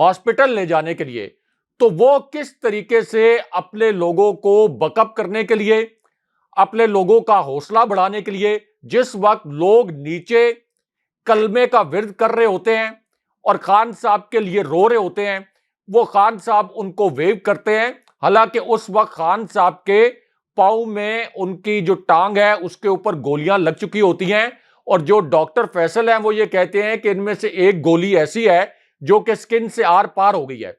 Hospital لے جانے کے لیے، تو وہ کس طریقے سے اپنے لوگوں کو بیک اپ کرنے کے لیے، اپنے لوگوں کا حوصلہ بڑھانے کے لیے، جس وقت لوگ نیچے کلمے کا ورد کر رہے ہوتے ہیں اور خان صاحب کے لیے رو رہے ہوتے ہیں، وہ خان صاحب ان کو ویو کرتے ہیں، حالانکہ اس وقت خان صاحب کے پاؤں میں ان کی جو ٹانگ ہے اس کے اوپر گولیاں لگ چکی ہوتی ہیں، اور جو ڈاکٹر فیصل ہیں وہ یہ کہتے ہیں کہ ان میں سے ایک گولی ایسی ہے جو کہ سکن سے آر پار ہو گئی ہے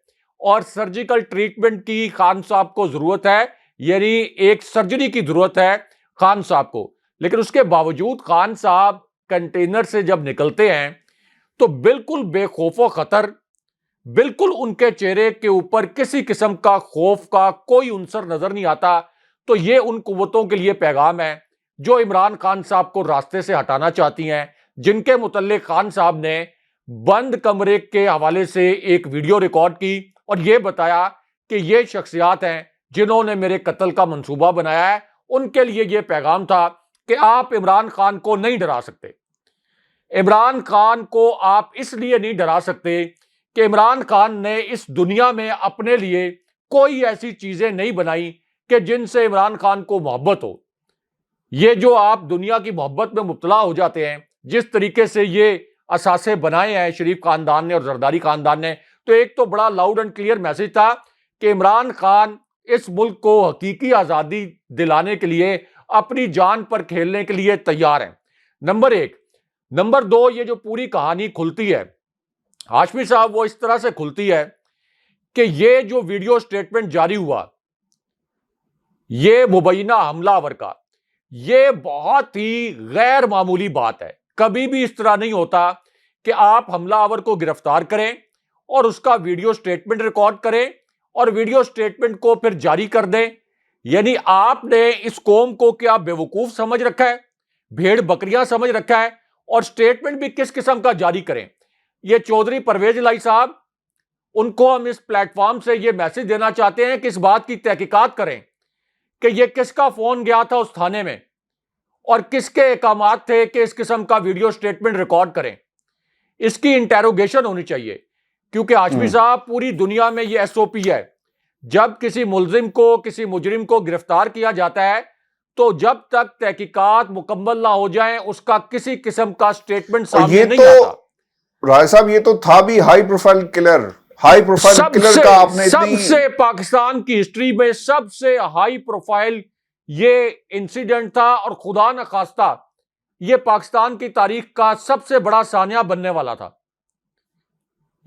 اور سرجیکل ٹریٹمنٹ کی خان صاحب کو ضرورت ہے، یعنی ایک سرجری کی ضرورت ہے خان صاحب کو۔ لیکن اس کے باوجود خان صاحب کنٹینر سے جب نکلتے ہیں تو بالکل بے خوف و خطر، بالکل ان کے چہرے کے اوپر کسی قسم کا خوف کا کوئی عنصر نظر نہیں آتا۔ تو یہ ان قوتوں کے لیے پیغام ہے جو عمران خان صاحب کو راستے سے ہٹانا چاہتی ہیں، جن کے متعلق خان صاحب نے بند کمرے کے حوالے سے ایک ویڈیو ریکارڈ کی اور یہ بتایا کہ یہ شخصیات ہیں جنہوں نے میرے قتل کا منصوبہ بنایا ہے۔ ان کے لیے یہ پیغام تھا کہ آپ عمران خان کو نہیں ڈرا سکتے، عمران خان کو آپ اس لیے نہیں ڈرا سکتے کہ عمران خان نے اس دنیا میں اپنے لیے کوئی ایسی چیزیں نہیں بنائی کہ جن سے عمران خان کو محبت ہو۔ یہ جو آپ دنیا کی محبت میں مبتلا ہو جاتے ہیں، جس طریقے سے یہ اثاثے بنائے ہیں شریف خاندان نے اور زرداری خاندان نے، تو ایک تو بڑا لاؤڈ اینڈ کلیئر میسج تھا کہ عمران خان اس ملک کو حقیقی آزادی دلانے کے لیے اپنی جان پر کھیلنے کے لیے تیار ہیں، نمبر ایک۔ نمبر دو، یہ جو پوری کہانی کھلتی ہے ہاشمی صاحب، وہ اس طرح سے کھلتی ہے کہ یہ جو ویڈیو سٹیٹمنٹ جاری ہوا یہ مبینہ حملہ آور کا، یہ بہت ہی غیر معمولی بات ہے۔ کبھی بھی اس طرح نہیں ہوتا کہ آپ حملہ آور کو گرفتار کریں اور اس کا ویڈیو سٹیٹمنٹ ریکارڈ کریں اور ویڈیو سٹیٹمنٹ کو پھر جاری کر دیں۔ یعنی آپ نے اس قوم کو کیا بے وقوف سمجھ رکھا ہے، بھیڑ بکریاں سمجھ رکھا ہے، اور سٹیٹمنٹ بھی کس قسم کا جاری کریں۔ یہ چودھری پرویز الہی صاحب، ان کو ہم اس پلیٹ فارم سے یہ میسج دینا چاہتے ہیں کہ اس بات کی تحقیقات کریں کہ یہ کس کا فون گیا تھا اس تھانے میں اور کس کے احکامات تھے کہ اس قسم کا ویڈیو سٹیٹمنٹ ریکارڈ کریں۔ اس کی انٹیروگیشن ہونی چاہیے، کیونکہ ہاشمی صاحب پوری دنیا میں یہ ایس او پی ہے، جب کسی ملزم کو، کسی مجرم کو گرفتار کیا جاتا ہے تو جب تک تحقیقات مکمل نہ ہو جائیں اس کا کسی قسم کا سٹیٹمنٹ سامنے نہیں آتا۔ رائے صاحب یہ تو تھا بھی high profile colour, high profile colour کا آپ نے سب سے پاکستان کی ہسٹری میں سب سے ہائی پروفائل یہ انسیڈنٹ تھا، اور خدا نخواستہ یہ پاکستان کی تاریخ کا سب سے بڑا سانحہ بننے والا تھا۔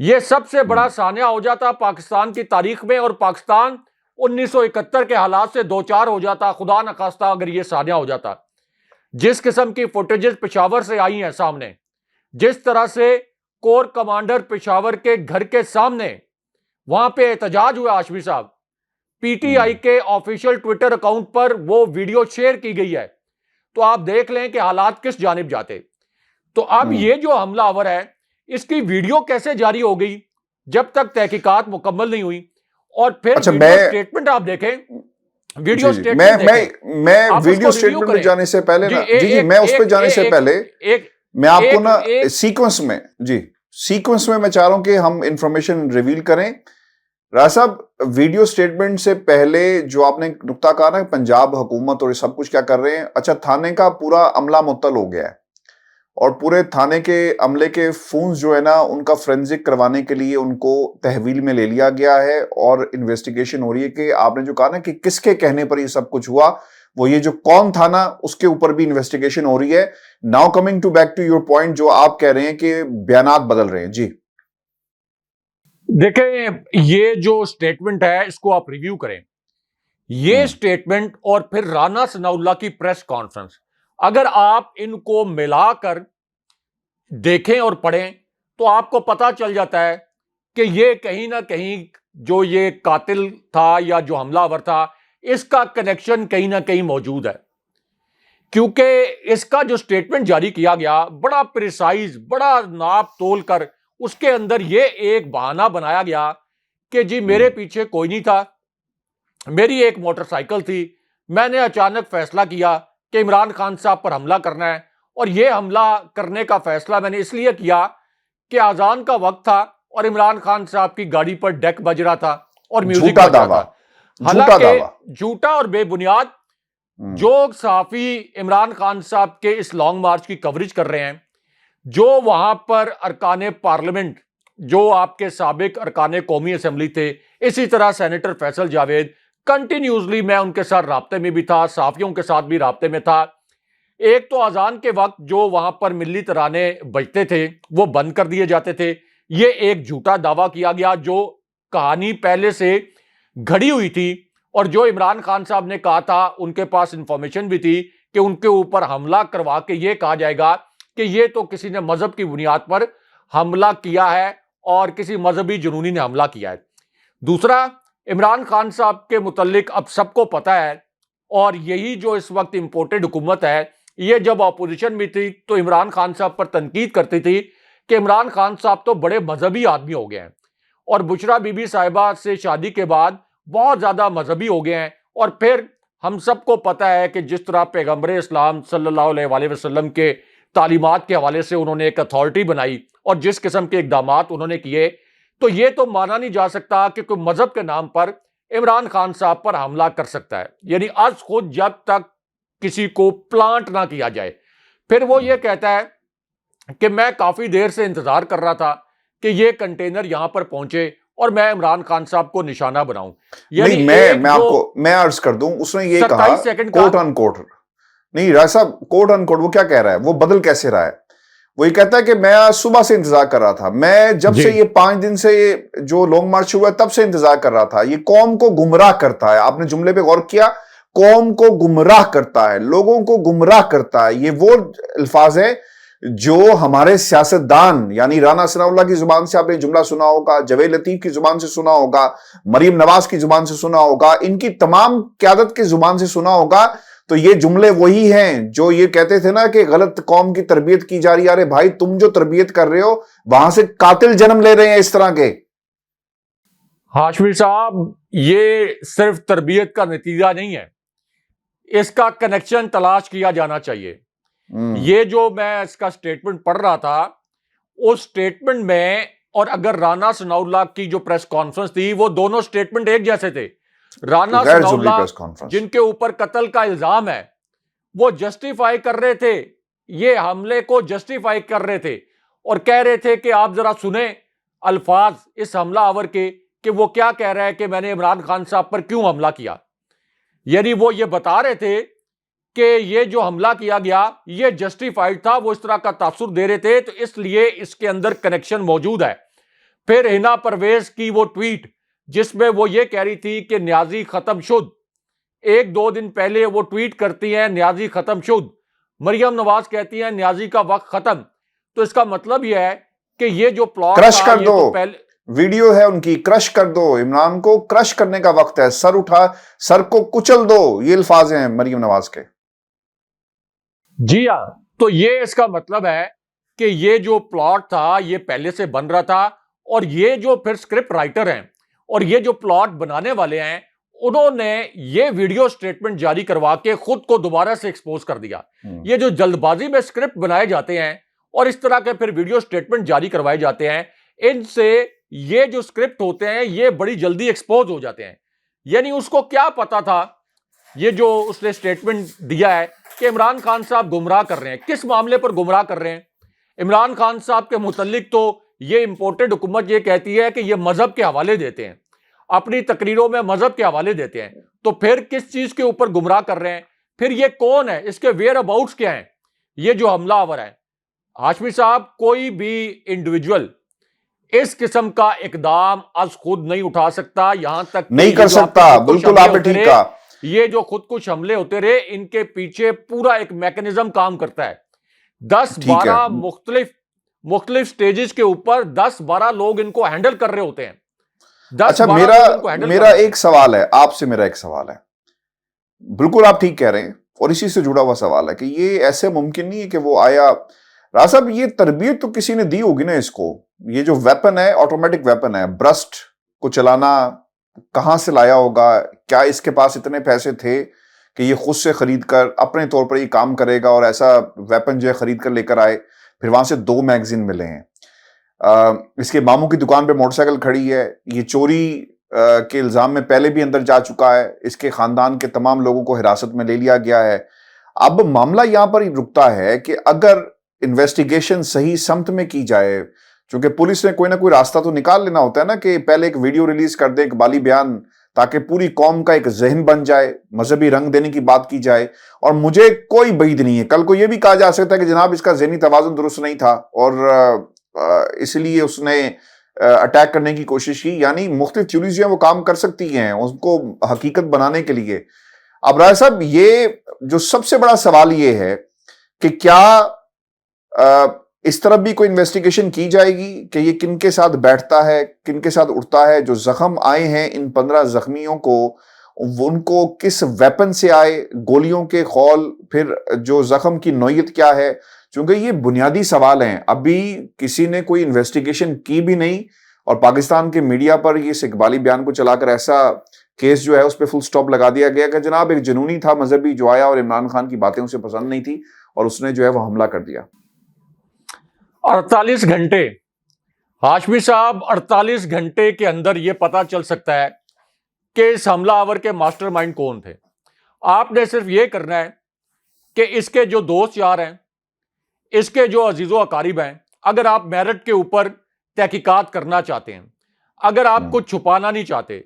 یہ سب سے بڑا سانحہ ہو جاتا پاکستان کی تاریخ میں، اور پاکستان 1971 کے حالات سے دوچار ہو جاتا خدا نخواستہ اگر یہ سانحہ ہو جاتا۔ جس قسم کی فوٹیجز پشاور سے آئی ہیں سامنے، جس طرح سے کور کمانڈر پشاور کے گھر کے سامنے وہاں پہ احتجاج ہوا ہاشمی صاحب، پی ٹی آئی کے آفیشیل ٹویٹر اکاؤنٹ پر وہ ویڈیو شیئر کی گئی ہے، تو آپ دیکھ لیں کہ حالات کس جانب جاتے۔ تو اب یہ جو حملہ آور ہے اس کی ویڈیو کیسے جاری ہو گئی جب تک تحقیقات مکمل نہیں ہوئی؟ اور پھر ویڈیو سٹیٹمنٹ آپ دیکھیں، ویڈیو سٹیٹمنٹ میں ویڈیو سٹیٹمنٹ پہ جانے سے پہلے میں اس پہ جانے سے پہلے میں آپ کو نا سیکوینس میں چاہ رہا ہوں کہ ہم انفارمیشن ریویل کریں۔ راز صاحب، ویڈیو سٹیٹمنٹ سے پہلے جو آپ نے نقطہ کہا نا پنجاب حکومت اور سب کچھ کیا کر رہے ہیں، اچھا تھانے کا پورا عملہ معطل ہو گیا ہے اور پورے تھانے کے عملے کے فونز جو ہے نا ان کا فرینزک کروانے کے لیے ان کو تحویل میں لے لیا گیا ہے، اور انویسٹیگیشن ہو رہی ہے کہ آپ نے جو کہا نا کہ کس کے کہنے پر یہ سب کچھ ہوا، وہ یہ جو کون تھا نا اس کے اوپر بھی انویسٹیگیشن ہو رہی ہے۔ Now coming to back to your point, جو آپ کہہ رہے ہیں کہ بیانات بدل رہے ہیں۔ جی دیکھیں، یہ جو سٹیٹمنٹ ہے اس کو آپ ریویو کریں، یہ سٹیٹمنٹ اور پھر رانا ثناء اللہ کی پریس کانفرنس، اگر آپ ان کو ملا کر دیکھیں اور پڑھیں تو آپ کو پتا چل جاتا ہے کہ یہ کہیں نہ کہیں جو یہ قاتل تھا یا جو حملہ آور تھا اس کا کنیکشن کہیں نہ کہیں موجود ہے، کیونکہ اس کا جو سٹیٹمنٹ جاری کیا گیا بڑا پریسائز، بڑا ناپ تول کر اس کے اندر یہ ایک بہانہ بنایا گیا کہ جی میرے پیچھے کوئی نہیں تھا، میری ایک موٹر سائیکل تھی، میں نے اچانک فیصلہ کیا کہ عمران خان صاحب پر حملہ کرنا ہے، اور یہ حملہ کرنے کا فیصلہ میں نے اس لیے کیا کہ اذان کا وقت تھا اور عمران خان صاحب کی گاڑی پر ڈیک بج رہا تھا اور میوزک جھوٹا بج رہا دعویٰ، تھا. جھوٹا حالانکہ دعویٰ. جھوٹا اور بے بنیاد جو صحافی عمران خان صاحب کے اس لانگ مارچ کی کوریج کر رہے ہیں، جو وہاں پر ارکان پارلیمنٹ جو آپ کے سابق ارکان قومی اسمبلی تھے، اسی طرح سینیٹر فیصل جاوید، کنٹینیوسلی میں ان کے ساتھ رابطے میں بھی تھا، صحافیوں کے ساتھ بھی رابطے میں تھا. ایک تو اذان کے وقت جو وہاں پر ملی ترانے بجتے تھے وہ بند کر دیے جاتے تھے. یہ ایک جھوٹا دعویٰ کیا گیا جو کہانی پہلے سے گھڑی ہوئی تھی، اور جو عمران خان صاحب نے کہا تھا ان کے پاس انفارمیشن بھی تھی کہ ان کے اوپر حملہ کروا کے یہ کہا جائے گا کہ یہ تو کسی نے مذہب کی بنیاد پر حملہ کیا ہے اور کسی مذہبی جنونی نے حملہ کیا ہے. دوسرا، عمران خان صاحب کے متعلق اب سب کو پتہ ہے، اور یہی جو اس وقت امپورٹڈ حکومت ہے، یہ جب اپوزیشن بھی تھی تو عمران خان صاحب پر تنقید کرتی تھی کہ عمران خان صاحب تو بڑے مذہبی آدمی ہو گئے ہیں، اور بشرا بی بی صاحبہ سے شادی کے بعد بہت زیادہ مذہبی ہو گئے ہیں. اور پھر ہم سب کو پتہ ہے کہ جس طرح پیغمبر اسلام صلی اللہ علیہ وآلہ وسلم کے تعلیمات کے حوالے سے انہوں نے ایک اتھارٹی بنائی اور جس قسم کے اقدامات انہوں نے کیے، تو یہ تو مانا نہیں جا سکتا کہ کوئی مذہب کے نام پر عمران خان صاحب پر حملہ کر سکتا ہے. یعنی از خود جب تک کسی کو پلانٹ نہ کیا جائے. پھر وہ یہ کہتا ہے کہ میں کافی دیر سے انتظار کر رہا تھا کہ یہ کنٹینر یہاں پر پہنچے اور میں عمران خان صاحب کو نشانہ بناؤں. نہیں، میں آپ کو میں عرض کر دوں، اس نے یہ کہا کوٹ ان کوٹ، نہیں راج صاحب، کوٹ ان کوٹ وہ کیا کہہ رہا ہے، وہ بدل کیسے رہا ہے. وہ یہ کہتا ہے کہ میں صبح سے انتظار کر رہا تھا، میں جب سے یہ 5 دن سے جو لانگ مارچ ہوا ہے تب سے انتظار کر رہا تھا. یہ قوم کو گمراہ کرتا ہے. آپ نے جملے پہ غور کیا، قوم کو گمراہ کرتا ہے، لوگوں کو گمراہ کرتا ہے. یہ وہ الفاظ ہیں جو ہمارے سیاستدان، یعنی رانا ثناء اللہ کی زبان سے آپ نے جملہ سنا ہوگا، جوید لطیف کی زبان سے سنا ہوگا، مریم نواز کی زبان سے سنا ہوگا، ان کی تمام قیادت کی زبان سے سنا ہوگا. تو یہ جملے وہی ہیں جو یہ کہتے تھے نا کہ غلط قوم کی تربیت کی جا رہی ہے. ارے بھائی، تم جو تربیت کر رہے ہو وہاں سے قاتل جنم لے رہے ہیں اس طرح کے. ہاشمی صاحب، یہ صرف تربیت کا نتیجہ نہیں ہے، اس کا کنیکشن تلاش کیا جانا چاہیے. یہ جو میں اس کا سٹیٹمنٹ پڑھ رہا تھا، اس سٹیٹمنٹ میں اور اگر رانا ثناء اللہ کی جو پریس کانفرنس تھی، وہ دونوں سٹیٹمنٹ ایک جیسے تھے. رانا ثناء اللہ جن کے اوپر قتل کا الزام ہے، وہ جسٹیفائی کر رہے تھے، یہ حملے کو جسٹیفائی کر رہے تھے اور کہہ رہے تھے کہ آپ ذرا سنیں الفاظ اس حملہ آور کے کہ وہ کیا کہہ رہا ہے کہ میں نے عمران خان صاحب پر کیوں حملہ کیا. یعنی وہ یہ بتا رہے تھے کہ یہ جو حملہ کیا گیا یہ جسٹیفائیڈ تھا، وہ اس طرح کا تاثر دے رہے تھے، تو اس لیے اس کے اندر کنیکشن موجود ہے. پھر ہنا پرویز کی وہ ٹویٹ جس میں وہ یہ کہہ رہی تھی کہ نیازی ختم شد، 1-2 دن پہلے وہ ٹویٹ کرتی ہیں نیازی ختم شد، مریم نواز کہتی ہیں نیازی کا وقت ختم. تو اس کا مطلب یہ ہے کہ یہ جو پلاٹ کرش کر دو، ویڈیو ہے ان کی، کرش کر دو، عمران کو کرش کرنے کا وقت ہے، سر اٹھا، سر کو کچل دو، یہ الفاظ ہیں مریم نواز کے. جی ہاں، تو یہ اس کا مطلب ہے کہ یہ جو پلاٹ تھا یہ پہلے سے بن رہا تھا، اور یہ جو پھر سکرپٹ رائٹر ہیں اور یہ جو پلاٹ بنانے والے ہیں، انہوں نے یہ ویڈیو سٹیٹمنٹ جاری کروا کے خود کو دوبارہ سے ایکسپوز کر دیا. یہ جو جلد بازی میں سکرپٹ بنائے جاتے ہیں اور اس طرح کے پھر ویڈیو سٹیٹمنٹ جاری کروائے جاتے ہیں، ان سے یہ جو سکرپٹ ہوتے ہیں یہ بڑی جلدی ایکسپوز ہو جاتے ہیں. یعنی اس کو کیا پتا تھا، یہ جو اس نے سٹیٹمنٹ دیا ہے کہ عمران خان صاحب گمراہ کر رہے ہیں، کس معاملے پر گمراہ کر رہے ہیں؟ عمران خان صاحب کے متعلق تو یہ امپورٹڈ حکومت یہ کہتی ہے کہ یہ مذہب کے حوالے دیتے ہیں، اپنی تقریروں میں مذہب کے حوالے دیتے ہیں. تو پھر کس چیز کے اوپر گمراہ کر رہے ہیں؟ پھر یہ کون ہے، اس کے ویئر اباؤٹس کیا ہیں؟ یہ جو حملہ آور ہے ہاشمی صاحب، کوئی بھی انڈیویجول اس قسم کا اقدام از خود نہیں اٹھا سکتا، یہاں تک نہیں کر سکتا. بالکل آپ نے ٹھیک کہا. یہ جو خود کش حملے ہوتے رہے، ان کے پیچھے پورا ایک میکنزم کام کرتا ہے. 10-12 مختلف سٹیجز کے اوپر 10-12 لوگ ان کو ہینڈل کر رہے ہوتے ہیں. اچھا، میرا ایک سوال ہے آپ سے، میرا ایک سوال ہے، بالکل آپ ٹھیک کہہ رہے ہیں، اور اسی سے جڑا ہوا سوال ہے کہ یہ ایسے ممکن نہیں ہے کہ وہ آیا راز صاحب، یہ تربیت تو کسی نے دی ہوگی نا اس کو. یہ جو ویپن ہے، آٹومیٹک ویپن ہے، برسٹ کو چلانا کہاں سے لایا ہوگا؟ کیا اس کے پاس اتنے پیسے تھے کہ یہ خود سے خرید کر اپنے طور پر یہ کام کرے گا اور ایسا ویپن جو ہے خرید کر لے کر آئے؟ پھر وہاں سے 2 میگزین ملے ہیں. اس کے ماموں کی دکان پہ موٹر سائیکل کھڑی ہے, یہ چوری کے الزام میں پہلے بھی اندر جا چکا ہے, اس کے خاندان کے تمام لوگوں کو حراست میں لے لیا گیا ہے. اب معاملہ یہاں پر رکتا ہے کہ اگر انویسٹیگیشن صحیح سمت میں کی جائے, چونکہ پولیس نے کوئی نہ کوئی راستہ تو نکال لینا ہوتا ہے نا, کہ پہلے ایک ویڈیو ریلیز کر دے, اقبالی بیان, تاکہ پوری قوم کا ایک ذہن بن جائے, مذہبی رنگ دینے کی بات کی جائے. اور مجھے کوئی بعید نہیں ہے, کل کو یہ بھی کہا جا سکتا ہے کہ جناب اس کا ذہنی توازن درست نہیں تھا اور اس لیے اس نے اٹیک کرنے کی کوشش کی. یعنی مختلف تھیوریز وہ کام کر سکتی ہیں اس کو حقیقت بنانے کے لیے. اب رائے صاحب, یہ جو سب سے بڑا سوال یہ ہے کہ کیا اس طرف بھی کوئی انویسٹیگیشن کی جائے گی کہ یہ کن کے ساتھ بیٹھتا ہے, کن کے ساتھ اٹھتا ہے, جو زخم آئے ہیں ان 15 زخمیوں کو, ان کو کس ویپن سے آئے, گولیوں کے خول, پھر جو زخم کی نوعیت کیا ہے, چونکہ یہ بنیادی سوال ہیں. ابھی کسی نے کوئی انویسٹیگیشن کی بھی نہیں, اور پاکستان کے میڈیا پر یہ اقبالی بیان کو چلا کر ایسا کیس جو ہے اس پہ فل سٹاپ لگا دیا گیا کہ جناب ایک جنونی تھا مذہبی جو آیا اور عمران خان کی باتیں اسے پسند نہیں تھی اور اس نے جو ہے وہ حملہ کر دیا. 48 گھنٹے ہاشمی صاحب, 48 گھنٹے کے اندر یہ پتا چل سکتا ہے کہ اس حملہ آور کے ماسٹر مائنڈ کون تھے. آپ نے صرف یہ کرنا ہے کہ اس کے جو دوست یار ہیں, اس کے جو عزیز و اقارب ہیں, اگر آپ میرٹ کے اوپر تحقیقات کرنا چاہتے ہیں, اگر آپ کچھ چھپانا نہیں چاہتے,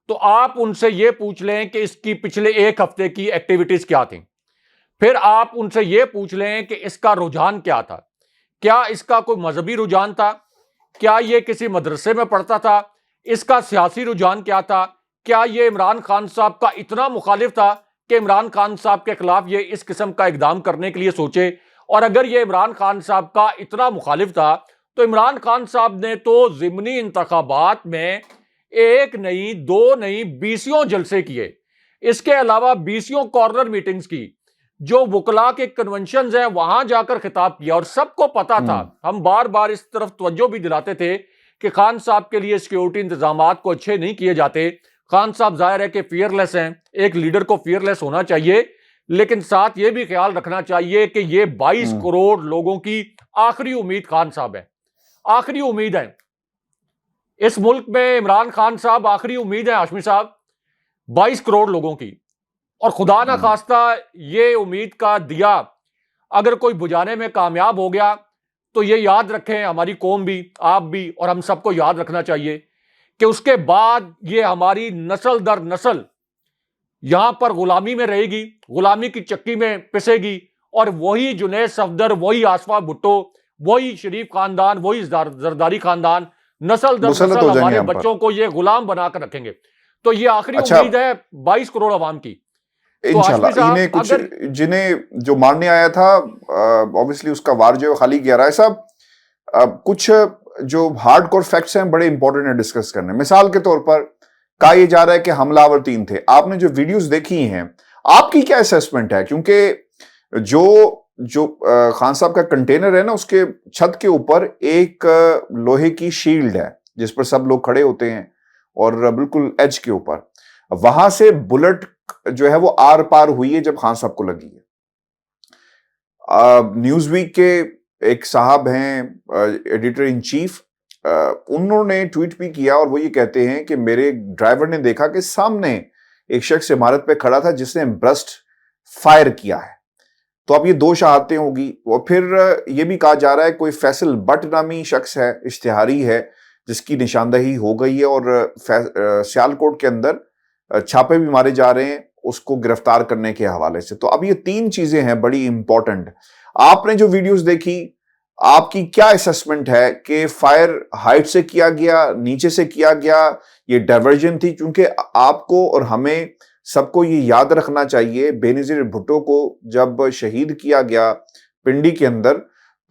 تو آپ ان سے یہ پوچھ لیں کہ اس کی پچھلے ایک ہفتے کی ایکٹیویٹیز کیا تھیں. پھر آپ ان سے یہ پوچھ لیں کہ اس کا رجحان کیا تھا, کیا اس کا کوئی مذہبی رجحان تھا, کیا یہ کسی مدرسے میں پڑھتا تھا, اس کا سیاسی رجحان کیا تھا, کیا یہ عمران خان صاحب کا اتنا مخالف تھا کہ عمران خان صاحب کے خلاف یہ اس قسم کا اقدام کرنے کے لیے سوچے. اور اگر یہ عمران خان صاحب کا اتنا مخالف تھا تو عمران خان صاحب نے تو ضمنی انتخابات میں ایک نہیں, دو نہیں, 20 جلسے کیے, اس کے علاوہ 20 کارنر میٹنگز کی, جو وکلاء کے کنونشنز ہیں وہاں جا کر خطاب کیا. اور سب کو پتا تھا, ہم بار بار اس طرف توجہ بھی دلاتے تھے کہ خان صاحب کے لیے سیکیورٹی انتظامات کو اچھے نہیں کیے جاتے. خان صاحب ظاہر ہے کہ فیئر لیس ہیں, ایک لیڈر کو فیئر لیس ہونا چاہیے, لیکن ساتھ یہ بھی خیال رکھنا چاہیے کہ یہ 22 کروڑ لوگوں کی آخری امید خان صاحب ہے, آخری امید ہے اس ملک میں. عمران خان صاحب آخری امید ہے ہاشمی صاحب 22 کروڑ لوگوں کی. اور خدا نہ خواستہ یہ امید کا دیا اگر کوئی بجھانے میں کامیاب ہو گیا تو یہ یاد رکھیں, ہماری قوم بھی, آپ بھی, اور ہم سب کو یاد رکھنا چاہیے کہ اس کے بعد یہ ہماری نسل در نسل یہاں پر غلامی میں رہے گی, غلامی کی چکی میں پسے گی, اور وہی جنید صفدر, وہی آصفہ بھٹو, وہی شریف خاندان, وہی زرداری خاندان نسل در نسل ہمارے بچوں کو یہ غلام بنا کر رکھیں گے. تو یہ آخری امید ہے 22 کروڑ عوام کی. انشاءاللہ انہیں کچھ جنہیں جو مارنے آیا تھا obviously اس کا وار جو خالی گیا. رائے صاحب, کچھ جو ہارڈ کور فیکٹس ہیں بڑے امپورٹنٹ ہیں ڈسکس کرنے. مثال کے طور پر کہا یہ جا رہا ہے کہ حملہ آور 3 تھے. آپ نے جو ویڈیوز دیکھی ہیں, آپ کی کیا اسیسمنٹ ہے؟ کیونکہ جو خان صاحب کا کنٹینر ہے نا, اس کے چھت کے اوپر ایک لوہے کی شیلڈ ہے جس پر سب لوگ کھڑے ہوتے ہیں, اور بالکل ایج کے اوپر وہاں سے بلٹ جو ہے وہ آر پار ہوئی ہے جب خان صاحب کو لگی ہے. نیوز ویک کے ایک صاحب ہیں ایڈیٹر ان چیف, انہوں نے ٹویٹ بھی کیا اور وہ یہ کہتے ہیں کہ میرے ڈرائیور نے دیکھا کہ سامنے ایک شخص عمارت پہ کھڑا تھا جس نے برسٹ فائر کیا ہے. تو اب یہ 2 شہادتیں ہوگی. اور پھر یہ بھی کہا جا رہا ہے کوئی فیصل بٹ نامی شخص ہے, اشتہاری ہے, جس کی نشاندہی ہو گئی ہے, اور سیالکوٹ کے اندر چھاپے بھی مارے جا رہے ہیں اس کو گرفتار کرنے کے حوالے سے. تو اب یہ 3 چیزیں ہیں بڑی امپورٹنٹ. آپ نے جو ویڈیوز دیکھی, آپ کی کیا اسیسمنٹ ہے کہ فائر ہائٹ سے کیا گیا, نیچے سے کیا گیا, یہ ڈائیورژن تھی؟ کیونکہ آپ کو اور ہمیں سب کو یہ یاد رکھنا چاہیے, بے نظیر بھٹو کو جب شہید کیا گیا پنڈی کے اندر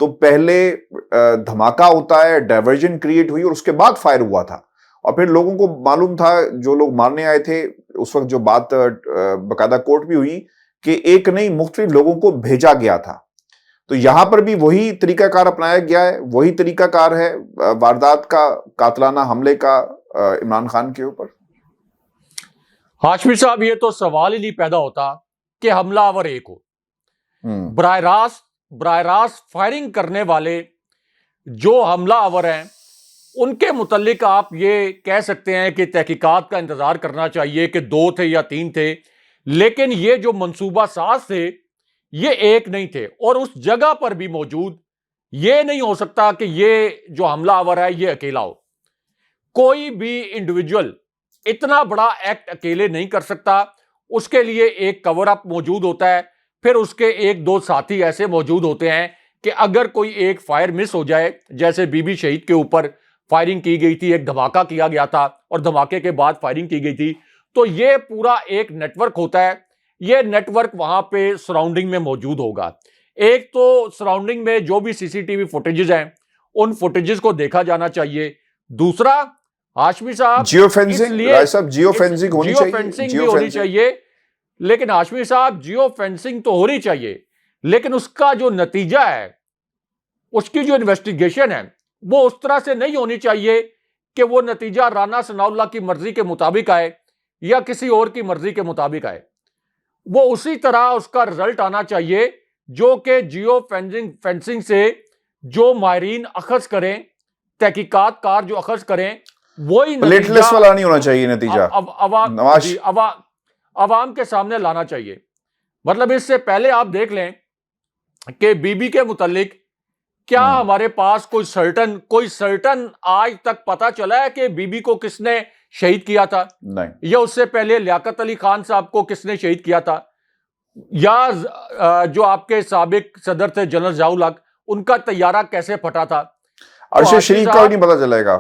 تو پہلے دھماکہ ہوتا ہے, ڈائیورژن کریٹ ہوئی, اور اس کے بعد فائر ہوا تھا. اور پھر لوگوں کو معلوم تھا, جو لوگ مارنے آئے تھے اس وقت, جو بات باقاعدہ کورٹ بھی ہوئی کہ ایک نہیں مختلف لوگوں کو بھیجا گیا تھا. تو یہاں پر بھی وہی طریقہ کار اپنایا گیا ہے, وہی طریقہ کار ہے واردات کا, قاتلانہ حملے کا عمران خان کے اوپر. ہاشمی صاحب, یہ تو سوال ہی نہیں پیدا ہوتا کہ حملہ آور ایک ہو. براہ راست فائرنگ کرنے والے جو حملہ آور ہیں ان کے متعلق آپ یہ کہہ سکتے ہیں کہ تحقیقات کا انتظار کرنا چاہیے کہ 2 تھے یا 3 تھے، لیکن یہ جو منصوبہ ساز تھے یہ ایک نہیں تھے، اور اس جگہ پر بھی موجود یہ نہیں ہو سکتا کہ یہ جو حملہ آور ہے یہ اکیلا ہو. کوئی بھی انڈیویجول اتنا بڑا ایکٹ اکیلے نہیں کر سکتا، اس کے لیے ایک کور اپ موجود ہوتا ہے، پھر اس کے 1-2 ساتھی ایسے موجود ہوتے ہیں کہ اگر کوئی ایک فائر مس ہو جائے، جیسے بی بی شہید کے اوپر فائرنگ کی گئی تھی، ایک دھماکہ کیا گیا تھا اور دھماکے کے بعد فائرنگ کی گئی تھی، تو یہ پورا ایک نیٹ ورک ہوتا ہے. یہ نیٹ ورک وہاں پہ سراؤنڈنگ میں موجود ہوگا. ایک تو سراؤنڈنگ میں جو بھی سی سی ٹی وی فوٹیجز ہیں ان فوٹیجز کو دیکھا جانا چاہیے. دوسرا، ہاشمی صاحب جیو فینسنگ، رائے صاحب جیو فینسنگ ہونی جیو چاہیے، فینسنگ بھی ہونی چاہیے، لیکن ہاشمی صاحب جیو فینسنگ تو ہونی چاہیے، لیکن اس کا جو نتیجہ ہے، اس کی جو انویسٹیگیشن ہے وہ اس طرح سے نہیں ہونی چاہیے کہ وہ نتیجہ رانا ثناء اللہ کی مرضی کے مطابق آئے یا کسی اور کی مرضی کے مطابق آئے. وہ اسی طرح اس کا رزلٹ آنا چاہیے جو کہ جیو فینسنگ سے جو ماہرین اخذ کریں، تحقیقات کار جو اخذ کریں، وہی پلیٹلیس والا نہیں ہونا چاہیے نتیجہ عوام کے سامنے لانا چاہیے. مطلب اس سے پہلے آپ دیکھ لیں کہ بی بی کے متعلق کیا ہمارے پاس کوئی سرٹن آج تک پتا چلا ہے کہ بی بی کو کس نے شہید کیا تھا؟ نہیں. یا اس سے پہلے لیاقت علی خان صاحب کو کس نے شہید کیا تھا؟ یا جو آپ کے سابق صدر تھے جنرل ضیاء الحق، ان کا طیارہ کیسے پھٹا تھا؟ ارشد شریف کا نہیں پتا چلے گا،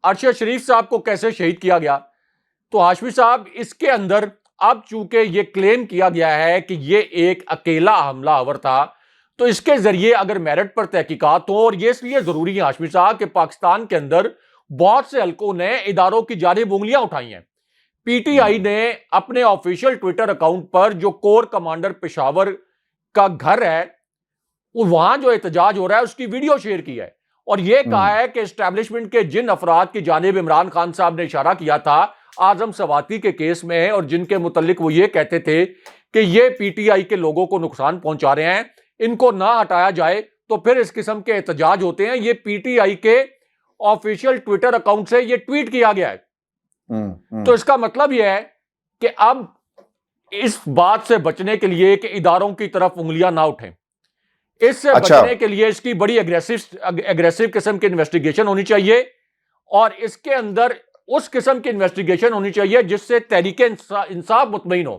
ارشد شریف صاحب کو کیسے شہید کیا گیا؟ تو ہاشمی صاحب اس کے اندر اب چونکہ یہ کلیم کیا گیا ہے کہ یہ ایک اکیلا حملہ آور تھا، تو اس کے ذریعے اگر میرٹ پر تحقیقات ہوں، اور یہ اس لیے ضروری ہے ہاشمی صاحب کہ پاکستان کے اندر بہت سے حلقوں نے اداروں کی جانب انگلیاں اٹھائی ہیں. پی ٹی آئی نے اپنے آفیشیل ٹویٹر اکاؤنٹ پر جو کور کمانڈر پشاور کا گھر ہے وہاں جو احتجاج ہو رہا ہے اس کی ویڈیو شیئر کی ہے، اور یہ کہا ہے کہ اسٹیبلشمنٹ کے جن افراد کی جانب عمران خان صاحب نے اشارہ کیا تھا اعظم سواتی کے کیس میں، اور جن کے متعلق وہ یہ کہتے تھے کہ یہ پی ٹی آئی کے لوگوں کو نقصان پہنچا رہے ہیں، ان کو نہ ہٹایا جائے تو پھر اس قسم کے احتجاج ہوتے ہیں. یہ پی ٹی آئی کے آفیشیل ٹویٹر اکاؤنٹ سے یہ ٹویٹ کیا گیا ہے. تو اس کا مطلب یہ ہے کہ اب اس بات سے بچنے کے لیے کہ اداروں کی طرف انگلیاں نہ اٹھیں، اس سے بچنے کے لیے اس کی بڑی اگریسو قسم کی انویسٹیگیشن ہونی چاہیے، اور اس کے اندر اس قسم کی انویسٹیگیشن ہونی چاہیے جس سے تحریک انصاف مطمئن ہو.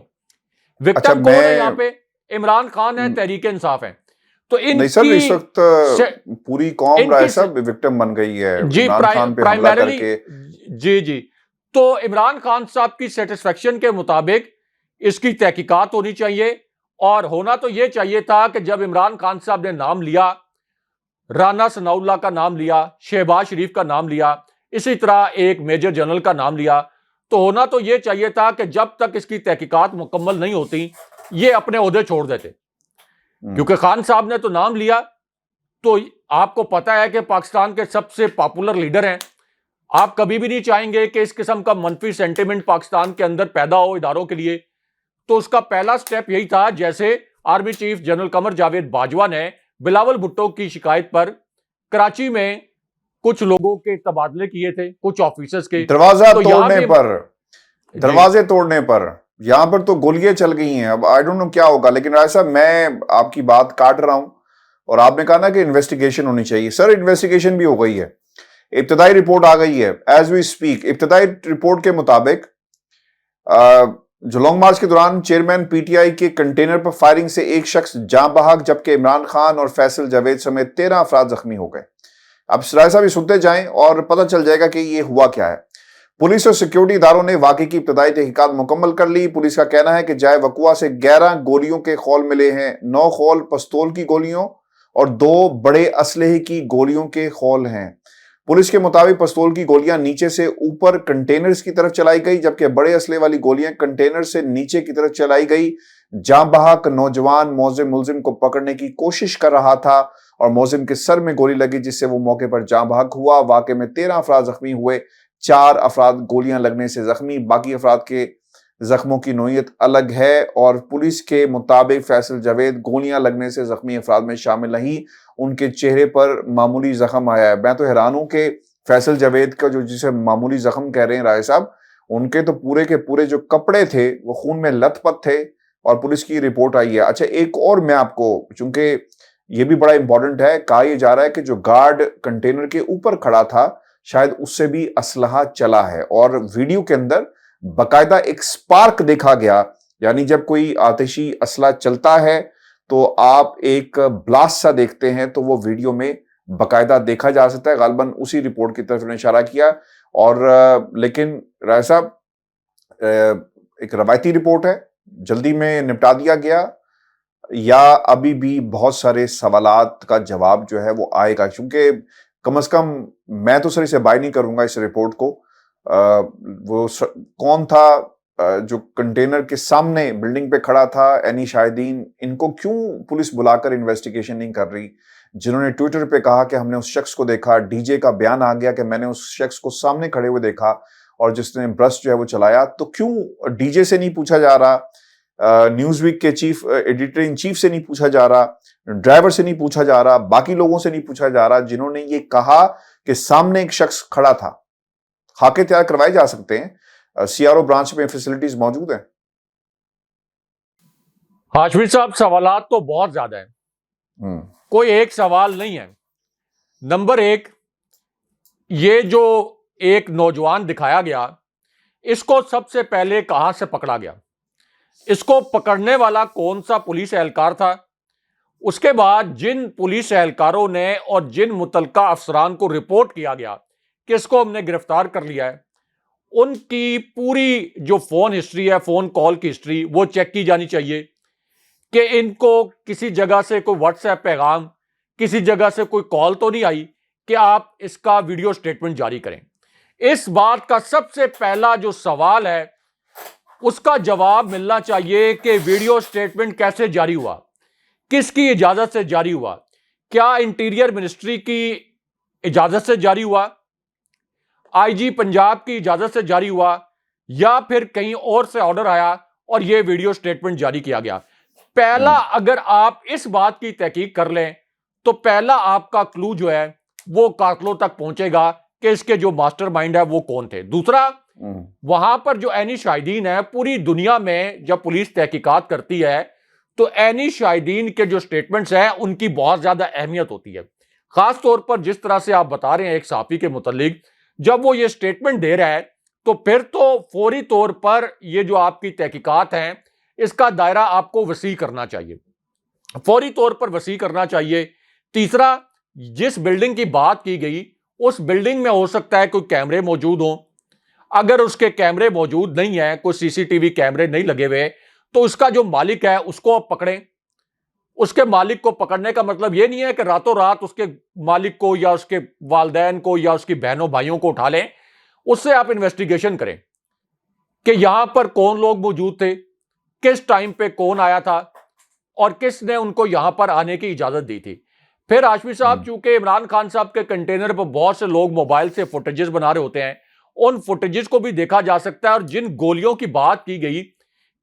وکٹم کون ہے یہاں پہ؟ عمران خان ہے، تحریک انصاف ہے. تو ان نہیں سر، اس وقت پوری قوم رائے صاحب وکٹم بن گئی ہے عمران خان پہ حملہ کر کے. جی تو عمران خان صاحب کی سیٹسفیکشن کے مطابق اس کی تحقیقات ہونی چاہیے، اور ہونا تو یہ چاہیے تھا کہ جب عمران خان صاحب نے نام لیا، رانا ثناء اللہ کا نام لیا، شہباز شریف کا نام لیا، اسی طرح ایک میجر جنرل کا نام لیا، تو ہونا تو یہ چاہیے تھا کہ جب تک اس کی تحقیقات مکمل نہیں ہوتی یہ اپنے عہدے چھوڑ دیتے. کیونکہ خان صاحب نے تو نام لیا، تو آپ کو پتا ہے کہ پاکستان کے سب سے پاپولر لیڈر ہیں، آپ کبھی بھی نہیں چاہیں گے کہ اس قسم کا منفی سینٹیمنٹ پاکستان کے اندر پیدا ہو اداروں کے لیے. تو اس کا پہلا سٹیپ یہی تھا، جیسے army chief general Qamar Javed Bajwa نے بلاول بھٹو کی شکایت پر کراچی میں کچھ لوگوں کے تبادلے کیے تھے، کچھ آفیسرز کے، دروازے توڑنے پر یہاں پر تو گولیاں چل گئی ہیں. اب آئی ڈونٹ نو کیا ہوگا، لیکن رائے صاحب میں آپ کی بات کاٹ رہا ہوں، اور آپ نے کہا نا کہ انویسٹیگیشن ہونی چاہیے. سر انویسٹیگیشن بھی ہو گئی ہے، ابتدائی رپورٹ آ گئی ہے ایز وی اسپیک. ابتدائی رپورٹ کے مطابق جو لانگ مارچ کے دوران چیئرمین پی ٹی آئی کے کنٹینر پر فائرنگ سے ایک شخص جاں بحق، جبکہ عمران خان اور فیصل جاوید سمیت 13 افراد زخمی ہو گئے. اب رائے صاحب یہ سنتے جائیں اور پتہ چل جائے گا کہ یہ ہوا کیا ہے. پولیس اور سیکیورٹی اداروں نے واقعے کی ابتدائی تحقیقات مکمل کر لی. پولیس کا کہنا ہے کہ جائے وقوع سے 11 گولیوں کے خول ملے ہیں، 9 خول پستول کی گولیوں اور 2 بڑے اسلحے کی گولیوں کے خول ہیں. پولیس کے مطابق پستول کی گولیاں نیچے سے اوپر کنٹینرز کی طرف چلائی گئی، جبکہ بڑے اسلحے والی گولیاں کنٹینر سے نیچے کی طرف چلائی گئی. جاں بحق نوجوان ملزم کو پکڑنے کی کوشش کر رہا تھا اور ملزم کے سر میں گولی لگی، جس سے وہ موقع پر جاں بحق ہوا. واقعے میں 13 افراد زخمی ہوئے، 4 افراد گولیاں لگنے سے زخمی. باقی افراد کے زخموں کی نوعیت الگ ہے، اور پولیس کے مطابق فیصل جاوید گولیاں لگنے سے زخمی افراد میں شامل نہیں، ان کے چہرے پر معمولی زخم آیا ہے۔ میں تو حیران ہوں کہ فیصل جاوید کا جسے معمولی زخم کہہ رہے ہیں رائے صاحب، ان کے تو پورے کے پورے جو کپڑے تھے وہ خون میں لت پت تھے، اور پولیس کی رپورٹ آئی ہے۔ اچھا ایک اور میں آپ کو، چونکہ یہ بھی بڑا امپورٹنٹ ہے، کہا یہ جا رہا ہے کہ جو گارڈ کنٹینر کے اوپر کھڑا تھا شاید اس سے بھی اسلحہ چلا ہے، اور ویڈیو کے اندر باقاعدہ ایک سپارک دیکھا گیا، یعنی جب کوئی آتشی اسلحہ چلتا ہے تو آپ ایک بلاسٹ سا دیکھتے ہیں، تو وہ ویڈیو میں باقاعدہ دیکھا جا سکتا ہے۔ غالباً اسی رپورٹ کی طرف نے اشارہ کیا، اور لیکن رائے صاحب ایک روایتی رپورٹ ہے، جلدی میں نپٹا دیا گیا یا ابھی بھی بہت سارے سوالات کا جواب جو ہے وہ آئے گا؟ کیونکہ کم از کم میں تو سر اسے بائی نہیں کروں گا اس رپورٹ کو۔ وہ کون تھا جو کنٹینر کے سامنے بلڈنگ پہ کھڑا تھا؟ اینی شاہدین، ان کو کیوں پولیس بلا کر انویسٹیگیشن نہیں کر رہی؟ جنہوں نے ٹویٹر پہ کہا کہ ہم نے اس شخص کو دیکھا، ڈی جے کا بیان آ گیا کہ میں نے اس شخص کو سامنے کھڑے ہوئے دیکھا اور جس نے برسٹ جو ہے وہ چلایا، تو کیوں ڈی جے سے نہیں پوچھا جا رہا؟ نیوز ویک کے چیف ایڈیٹر ان چیف سے نہیں پوچھا جا رہا؟ ڈرائیور سے نہیں پوچھا جا رہا؟ باقی لوگوں سے نہیں پوچھا جا رہا جنہوں نے یہ کہا کہ سامنے ایک شخص کھڑا تھا؟ خاکے تیار کروائے جا سکتے ہیں، سی آر او برانچ میں فیسلٹیز موجود ہیں۔ ہاشمی صاحب سوالات تو بہت زیادہ ہیں، کوئی ایک سوال نہیں ہے۔ نمبر ایک، یہ جو ایک نوجوان دکھایا گیا، اس کو سب سے پہلے کہاں سے پکڑا گیا؟ اس کو پکڑنے والا کون سا پولیس اہلکار تھا؟ اس کے بعد جن پولیس اہلکاروں نے اور جن متعلقہ افسران کو رپورٹ کیا گیا کہ اس کو ہم نے گرفتار کر لیا ہے، ان کی پوری جو فون ہسٹری ہے، فون کال کی ہسٹری، وہ چیک کی جانی چاہیے کہ ان کو کسی جگہ سے کوئی واٹس ایپ پیغام، کسی جگہ سے کوئی کال تو نہیں آئی کہ آپ اس کا ویڈیو سٹیٹمنٹ جاری کریں۔ اس بات کا سب سے پہلا جو سوال ہے اس کا جواب ملنا چاہیے کہ ویڈیو سٹیٹمنٹ کیسے جاری ہوا، کس کی اجازت سے جاری ہوا؟ کیا انٹیریئر منسٹری کی اجازت سے جاری ہوا، آئی جی پنجاب کی اجازت سے جاری ہوا، یا پھر کہیں اور سے آرڈر آیا اور یہ ویڈیو سٹیٹمنٹ جاری کیا گیا؟ پہلا اگر آپ اس بات کی تحقیق کر لیں تو پہلا آپ کا کلو جو ہے وہ قاتلوں تک پہنچے گا کہ اس کے جو ماسٹر مائنڈ ہے وہ کون تھے۔ دوسرا، وہاں پر جو اینی شاہدین ہے، پوری دنیا میں جب پولیس تحقیقات کرتی ہے تو اینی شاہدین کے جو سٹیٹمنٹس ہیں ان کی بہت زیادہ اہمیت ہوتی ہے، خاص طور پر جس طرح سے آپ بتا رہے ہیں ایک صحافی کے متعلق، جب وہ یہ سٹیٹمنٹ دے رہا ہے تو پھر تو فوری طور پر یہ جو آپ کی تحقیقات ہیں اس کا دائرہ آپ کو وسیع کرنا چاہیے، فوری طور پر وسیع کرنا چاہیے۔ تیسرا، جس بلڈنگ کی بات کی گئی اس بلڈنگ میں ہو سکتا ہے کوئی کیمرے موجود ہوں، اگر اس کے کیمرے موجود نہیں ہیں، کوئی سی سی ٹی وی کیمرے نہیں لگے ہوئے، تو اس کا جو مالک ہے اس کو آپ پکڑیں۔ اس کے مالک کو پکڑنے کا مطلب یہ نہیں ہے کہ راتوں رات اس کے مالک کو یا اس کے والدین کو یا اس کی بہنوں بھائیوں کو اٹھا لیں، اس سے آپ انویسٹیگیشن کریں کہ یہاں پر کون لوگ موجود تھے، کس ٹائم پہ کون آیا تھا اور کس نے ان کو یہاں پر آنے کی اجازت دی تھی۔ پھر ہاشمی صاحب، چونکہ عمران خان صاحب کے کنٹینر پر بہت سے لوگ موبائل سے فوٹیجز بنا رہے ہوتے ہیں، ان فوٹیجز کو بھی دیکھا جا سکتا ہے، اور جن گولیوں کی بات کی گئی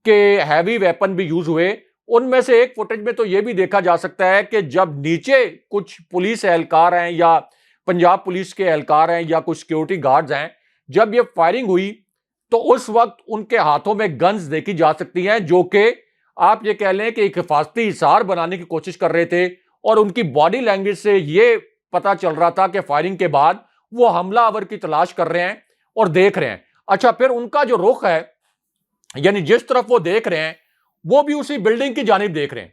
کہ ہیوی ویپن بھی یوز ہوئے، ان میں سے ایک فوٹیج میں تو یہ بھی دیکھا جا سکتا ہے کہ جب نیچے کچھ پولیس اہلکار ہیں یا پنجاب پولیس کے اہلکار ہیں یا کچھ سیکیورٹی گارڈز ہیں، جب یہ فائرنگ ہوئی تو اس وقت ان کے ہاتھوں میں گنز دیکھی جا سکتی ہیں، جو کہ آپ یہ کہہ لیں کہ ایک حفاظتی حصار بنانے کی کوشش کر رہے تھے، اور ان کی باڈی لینگویج سے یہ پتا چل رہا تھا کہ فائرنگ کے بعد وہ حملہ آور کی تلاش کر رہے ہیں اور دیکھ رہے ہیں۔ اچھا، پھر ان کا جو رخ ہے، یعنی جس طرف وہ دیکھ رہے ہیں وہ بھی اسی بلڈنگ کی جانب دیکھ رہے ہیں،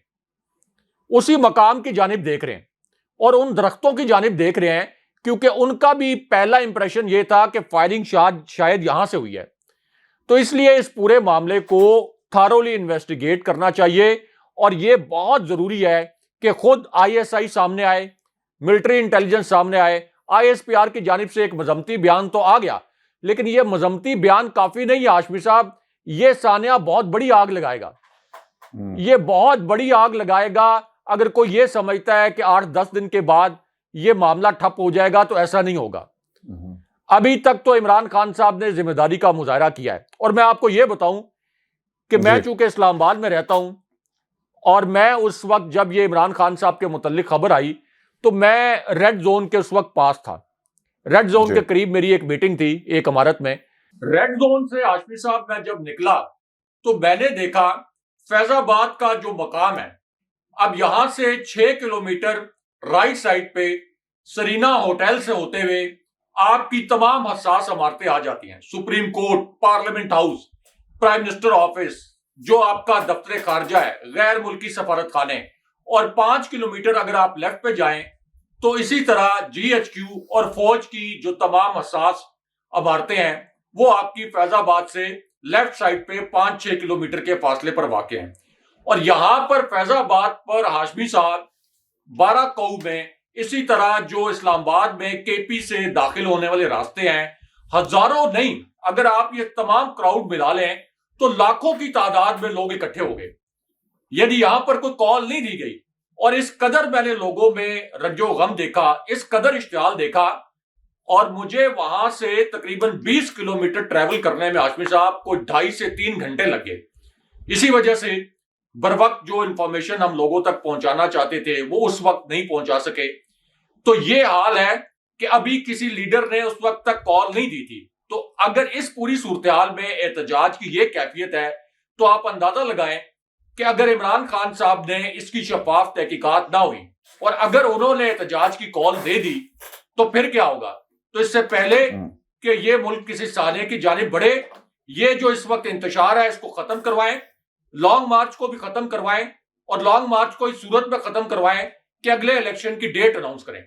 اسی مقام کی جانب دیکھ رہے ہیں، اور ان درختوں کی جانب دیکھ رہے ہیں، کیونکہ ان کا بھی پہلا امپریشن یہ تھا کہ فائرنگ شاید یہاں سے ہوئی ہے۔ تو اس لیے اس پورے معاملے کو تھارولی انویسٹیگیٹ کرنا چاہیے، اور یہ بہت ضروری ہے کہ خود آئی ایس آئی سامنے آئے، ملٹری انٹیلیجنس سامنے آئے۔ آئی ایس پی آر کی جانب سے ایک مذمتی بیان تو آ گیا، لیکن یہ مذمتی بیان کافی نہیں ہے ہاشمی صاحب، یہ سانحہ بہت بڑی آگ لگائے گا، یہ بہت بڑی آگ لگائے گا۔ اگر کوئی یہ سمجھتا ہے کہ 8-10 دن کے بعد یہ معاملہ ٹھپ ہو جائے گا تو ایسا نہیں ہوگا۔ ابھی تک تو عمران خان صاحب نے ذمہ داری کا مظاہرہ کیا ہے، اور میں آپ کو یہ بتاؤں کہ میں چونکہ اسلام آباد میں رہتا ہوں اور میں اس وقت جب یہ عمران خان صاحب کے متعلق خبر آئی تو میں ریڈ زون کے اس وقت پاس تھا. ریڈ زون کے قریب میری ایک میٹنگ تھی ایک عمارت میں. ریڈ زون سے ہاشمی صاحب میں جب نکلا تو میں نے دیکھا فیض آباد کا جو مقام ہے، اب یہاں سے 6 کلومیٹر رائٹ سائڈ پہ سرینا ہوٹل سے ہوتے ہوئے آپ کی تمام حساس عمارتیں آ جاتی ہیں. Supreme court, parliament house, prime minister office, جو آپ کا دفتر خارجہ ہے، غیر ملکی سفارت خانے، اور 5 کلومیٹر اگر آپ لیفٹ پہ جائیں تو اسی طرح جی ایچ کیو اور فوج کی جو تمام حساس عمارتیں ہیں وہ آپ کی فیض آباد سے لیفٹ سائڈ پہ 5-6 کلومیٹر کے فاصلے پر واقع ہیں. اور یہاں پر فیض آباد پر ہاشمی صاحب 12 کوہ میں، اسی طرح جو اسلام آباد میں کے پی سے داخل ہونے والے راستے ہیں، ہزاروں نہیں، اگر آپ یہ تمام کراؤڈ ملا لیں تو لاکھوں کی تعداد میں لوگ اکٹھے ہو گئے. یعنی یہاں پر کوئی کال نہیں دی گئی. اور اس قدر میں نے لوگوں میں رنج و غم دیکھا، اس قدر اشتعال دیکھا، اور مجھے وہاں سے تقریباً 20 کلومیٹر ٹریول کرنے میں ہاشمی صاحب کو 2.5 سے 3 گھنٹے لگ گئے. اسی وجہ سے بر وقت جو انفارمیشن ہم لوگوں تک پہنچانا چاہتے تھے وہ اس وقت نہیں پہنچا سکے. تو یہ حال ہے کہ ابھی کسی لیڈر نے اس وقت تک کال نہیں دی تھی. تو اگر اس پوری صورتحال میں احتجاج کی یہ کیفیت ہے تو آپ اندازہ لگائیں کہ اگر عمران خان صاحب نے اس کی شفاف تحقیقات نہ ہوئی اور اگر انہوں نے احتجاج کی کال دے دی تو پھر کیا ہوگا. تو اس سے پہلے کہ یہ ملک کسی سانحے کی جانب بڑھے، یہ جو اس وقت انتشار ہے اس کو ختم کروائیں، لانگ مارچ کو بھی ختم کروائیں، اور لانگ مارچ کو اس صورت میں ختم کروائیں کہ اگلے الیکشن کی ڈیٹ اناؤنس کریں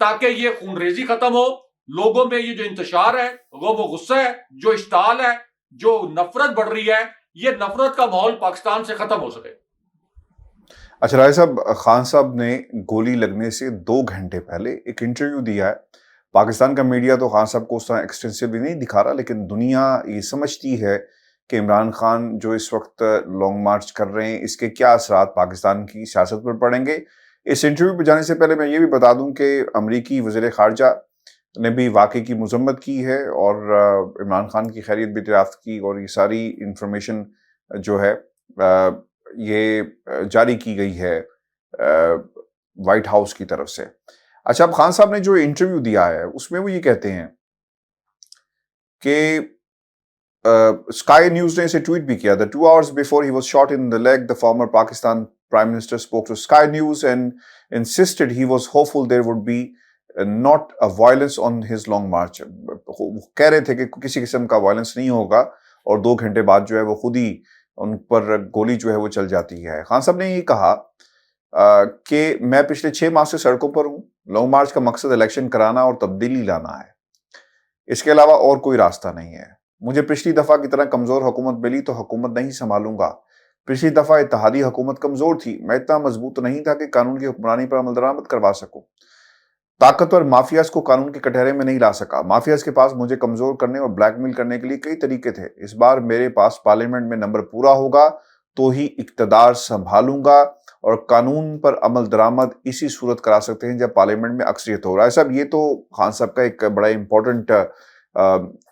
تاکہ یہ خون ریزی ختم ہو. لوگوں میں یہ جو انتشار ہے، غم و غصہ ہے، جو اشتعال ہے، جو نفرت بڑھ رہی ہے، یہ نفرت کا ماحول پاکستان سے ختم ہو سکے. اچھا راجہ صاحب، خان صاحب نے گولی لگنے سے 2 گھنٹے پہلے ایک انٹرویو دیا ہے. پاکستان کا میڈیا تو خان صاحب کو اس طرح ایکسٹینسولی نہیں دکھا رہا، لیکن دنیا یہ سمجھتی ہے کہ عمران خان جو اس وقت لانگ مارچ کر رہے ہیں اس کے کیا اثرات پاکستان کی سیاست پر پڑیں گے. اس انٹرویو پہ جانے سے پہلے میں یہ بھی بتا دوں کہ امریکی وزیر خارجہ نے بھی واقعے کی مذمت کی ہے اور عمران خان کی خیریت بھی دریافت کی، اور یہ ساری انفارمیشن جو ہے یہ جاری کی گئی ہے وائٹ ہاؤس کی طرف سے. اچھا، اب خان صاحب نے جو انٹرویو دیا ہے اس میں وہ یہ کہتے ہیں کہ اسکائی نیوز نے اسے ٹویٹ بھی کیا. 2 hours before he was shot in the leg, the former Pakistan Prime Minister spoke to Sky News and insisted he was hopeful there would be not a violence on his long march. کہہ رہے تھے کہ کسی قسم کا violence نہیں ہوگا، اور 2 گھنٹے بعد جو ہے وہ خود ہی ان پر گولی جو ہے وہ چل جاتی ہے. خان صاحب نے یہ کہا کہ میں پچھلے 6 ماہ سے سڑکوں پر ہوں. لانگ مارچ کا مقصد الیکشن کرانا اور تبدیلی لانا ہے، اس کے علاوہ اور کوئی راستہ نہیں ہے. مجھے پچھلی دفعہ کی طرح کمزور حکومت ملی تو حکومت نہیں سنبھالوں گا. پچھلی دفعہ اتحادی حکومت کمزور تھی، میں اتنا مضبوط نہیں تھا کہ قانون کی حکمرانی پر عمل درآمد کروا سکوں. طاقتور مافیاز کو قانون کے کٹہرے میں نہیں لا سکا. مافیاز کے پاس مجھے کمزور کرنے اور بلیک میل کرنے کے لیے کئی طریقے تھے. اس بار میرے پاس پارلیمنٹ میں نمبر پورا ہوگا تو ہی اقتدار سنبھالوں گا، اور قانون پر عمل درآمد اسی صورت کرا سکتے ہیں جب پارلیمنٹ میں اکثریت ہو رہا ہے. صاحب، یہ تو خان صاحب کا ایک بڑا امپورٹنٹ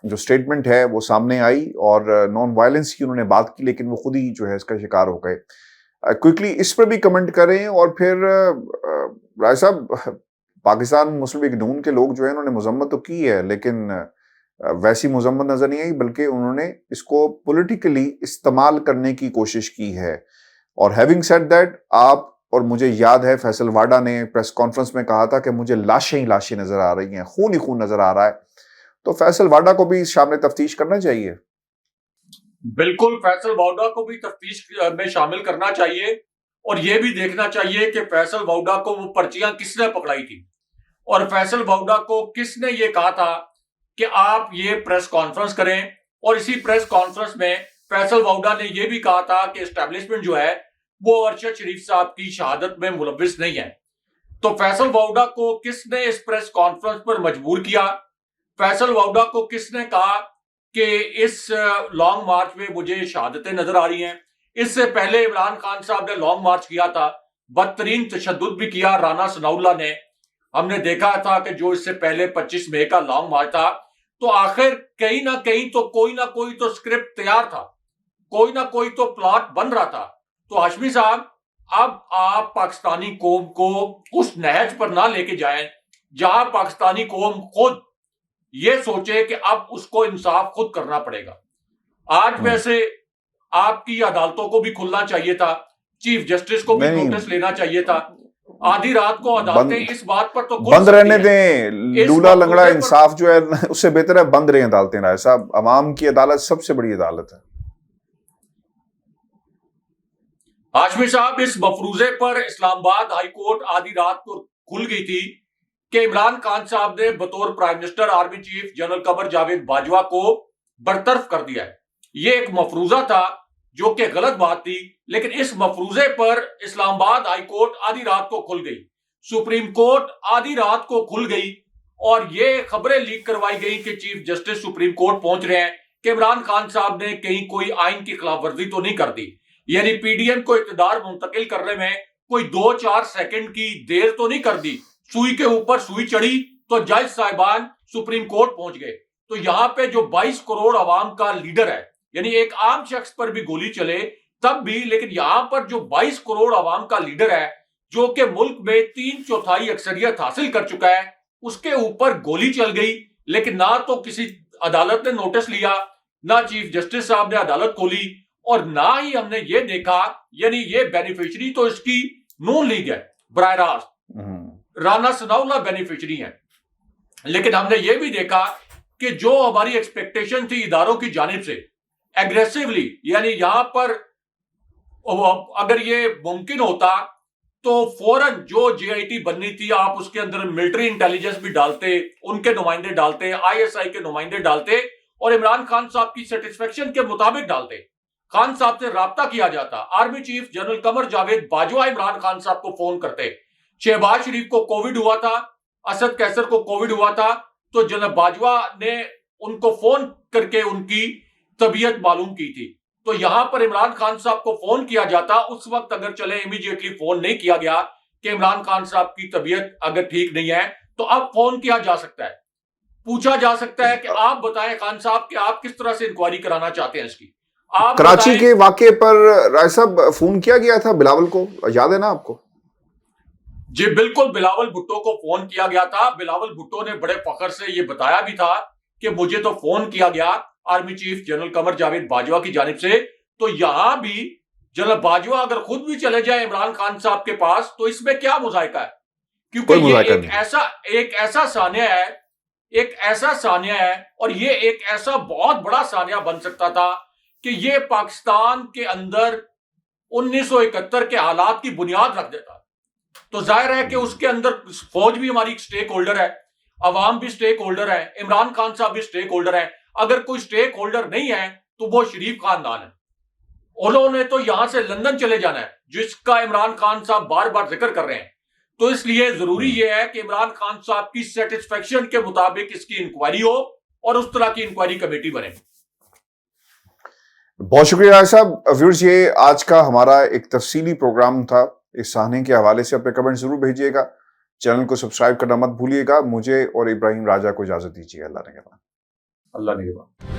جو سٹیٹمنٹ ہے وہ سامنے آئی، اور نان وائلنس کی انہوں نے بات کی، لیکن وہ خود ہی جو ہے اس کا شکار ہو گئے. کوئکلی اس پر بھی کمنٹ کریں. اور پھر رائے صاحب، پاکستان مسلم لیگ نون کے لوگ جو ہیں انہوں نے مذمت تو کی ہے، لیکن ویسی مذمت نظر نہیں آئی، بلکہ انہوں نے اس کو پولیٹیکلی استعمال کرنے کی کوشش کی ہے. اور ہیونگ سیڈ دیٹ، آپ اور مجھے یاد ہے فیصل واڈا نے پریس کانفرنس میں کہا تھا کہ مجھے لاشیں ہی لاشیں نظر آ رہی ہیں، خون ہی خون نظر آ رہا ہے. تو فیصل واڈا کو بھی شامل تفتیش کرنا چاہیے. بالکل، فیصل واڈا کو بھی تفتیش میں شامل کرنا چاہیے، اور یہ بھی دیکھنا چاہیے کہ فیصل واڈا کو وہ پرچیاں کس نے پکڑائی تھی، اور فیصل واڈا کو کس نے یہ کہا تھا کہ آپ یہ پریس کانفرنس کریں. اور اسی پریس کانفرنس میں فیصل واڈا نے یہ بھی کہا تھا کہ اسٹیبلشمنٹ جو ہے وہ ارشد شریف صاحب کی شہادت میں ملوث نہیں ہے. تو فیصل واڈا کو کس نے اس پریس کانفرنس پر مجبور کیا؟ فیصل واڈا کو کس نے کہا کہ اس لانگ مارچ میں مجھے شہادتیں نظر آ رہی ہیں؟ اس سے پہلے عمران خان صاحب نے لانگ مارچ کیا تھا، بدترین تشدد بھی کیا رانا ثناء اللہ نے. ہم نے دیکھا تھا کہ جو اس سے پہلے 25 مئی کا لانگ مارچ تھا، تو آخر کہیں نہ کہیں تو کوئی نہ کوئی تو اسکرپٹ تیار تھا کوئی نہ کوئی تو پلاٹ بن رہا تھا. تو ہاشمی صاحب اب آپ پاکستانی قوم کو اس نہج پر نہ لے کے جائیں جہاں پاکستانی قوم خود یہ سوچے کہ اب اس کو انصاف خود کرنا پڑے گا. آج ویسے آپ کی عدالتوں کو بھی کھلنا چاہیے تھا, چیف جسٹس کو بھی نوٹس لینا چاہیے تھا. آدھی رات کو عدالتیں اس بات پر تو بند رہنے دیں. لولا لنگڑا انصاف جو ہے اس سے بہتر ہے بند رہیں عدالتیں. رائے صاحب, عوام کی عدالت سب سے بڑی عدالت ہے. ہاشمی صاحب اس مفروضے پر اسلام آباد ہائی کورٹ آدھی رات کو کھل گئی تھی کہ عمران خان صاحب نے بطور prime minister army chief general Qamar Javed Bajwa کو برطرف کر دیا ہے. یہ ایک مفروضہ تھا جو کہ غلط بات تھی, لیکن اس مفروضے پر اسلام آباد ہائی کورٹ آدھی رات کو کھل گئی, سپریم کورٹ آدھی رات کو کھل گئی, اور یہ خبریں لیک کروائی گئی کہ چیف جسٹس سپریم کورٹ پہنچ رہے ہیں کہ عمران خان صاحب نے کہیں کوئی آئین کی خلاف ورزی تو نہیں کر دی. یعنی پی ڈی ایم کو اقتدار منتقل کرنے میں کوئی 2-4 سیکنڈ کی دیر تو نہیں کر دی. سوئی کے اوپر سوئی چڑھی تو جج صاحبان سپریم کورٹ پہنچ گئے. تو یہاں پہ جو 22 کروڑ عوام کا لیڈر ہے, یعنی ایک عام شخص پر بھی گولی چلے تب بھی, لیکن یہاں پر جو 22 کروڑ عوام کا لیڈر ہے جو کہ ملک میں 3/4 اکثریت حاصل کر چکا ہے, اس کے اوپر گولی چل گئی. لیکن نہ تو کسی عدالت نے نوٹس لیا, نہ چیف جسٹس صاحب نے عدالت کھولی, اور نہ ہی ہم نے یہ دیکھا. یعنی یہ بینیفیشری تو اس کی نون لیگ ہے, براہ راست رانا ثناءاللہ بینیفیشری ہیں. لیکن ہم نے یہ بھی دیکھا کہ جو ہماری ایکسپیکٹیشن تھی اداروں کی جانب سے ایگریسیولی, یعنی یہاں پر اگر یہ ممکن ہوتا تو فوراً جو جے آئی ٹی بننی تھی آپ اس کے اندر ملٹری انٹیلیجنس بھی ڈالتے, ان کے نمائندے ڈالتے, آئی ایس آئی کے نمائندے ڈالتے, اور عمران خان صاحب کی سیٹسفیکشن کے مطابق ڈالتے. خان صاحب سے رابطہ کیا جاتا, army chief general Qamar Javed Bajwa Imran Khan صاحب کو فون کرتے. شہباز شریف کو کووڈ ہوا تھا, اسد کیسر کو کووڈ ہوا تھا, تو جنرل باجوہ نے ان کو فون کر کے ان کی طبیعت معلوم کی تھی. تو یہاں پر عمران خان صاحب کو فون کیا جاتا. اس وقت اگر چلے امیڈیٹلی فون نہیں کیا گیا کہ عمران خان صاحب کی طبیعت اگر ٹھیک نہیں ہے, تو اب فون کیا جا سکتا ہے, پوچھا جا سکتا ہے کہ آپ بتائیں خان صاحب کہ آپ کس طرح سے انکوائری کرانا چاہتے ہیں اس کی. کراچی کے واقعے پر رائے صاحب فون کیا گیا تھا بلاول کو, یاد ہے نا آپ کو؟ جی بالکل, بلاول بھٹو کو فون کیا گیا تھا. بلاول بھٹو نے بڑے فخر سے یہ بتایا بھی تھا کہ مجھے تو فون کیا گیا army chief general Qamar Javed Bajwa کی جانب سے. تو یہاں بھی جنرل باجوہ اگر خود بھی چلے جائے عمران خان صاحب کے پاس تو اس میں کیا مذائقہ ہے, کیونکہ یہ ایک ایسا سانیہ ہے, اور یہ ایک ایسا بہت بڑا سانیہ بن سکتا تھا کہ یہ پاکستان کے اندر 1971 کے حالات کی بنیاد رکھ دیتا. تو ظاہر ہے کہ اس کے اندر فوج بھی ہماری سٹیک ہولڈر ہے, عوام بھی سٹیک ہولڈر ہے, عمران خان صاحب بھی سٹیک ہولڈر ہے. اگر کوئی سٹیک ہولڈر نہیں ہے تو وہ شریف خاندان ہے. انہوں نے تو یہاں سے لندن چلے جانا ہے, جس کا عمران خان صاحب بار بار ذکر کر رہے ہیں. تو اس لیے ضروری یہ ہے کہ عمران خان صاحب کی سیٹسفیکشن کے مطابق اس کی انکوائری ہو, اور اس طرح کی انکوائری کمیٹی بنے. بہت شکریہ صاحب. ویورز, یہ آج کا ہمارا ایک تفصیلی پروگرام تھا. اس سانحے کے حوالے سے اپنے کمنٹ ضرور بھیجیے گا. چینل کو سبسکرائب کرنا مت بھولیے گا. مجھے اور ابراہیم راجہ کو اجازت دیجیے. اللہ نگہبان. اللہ نگہبان.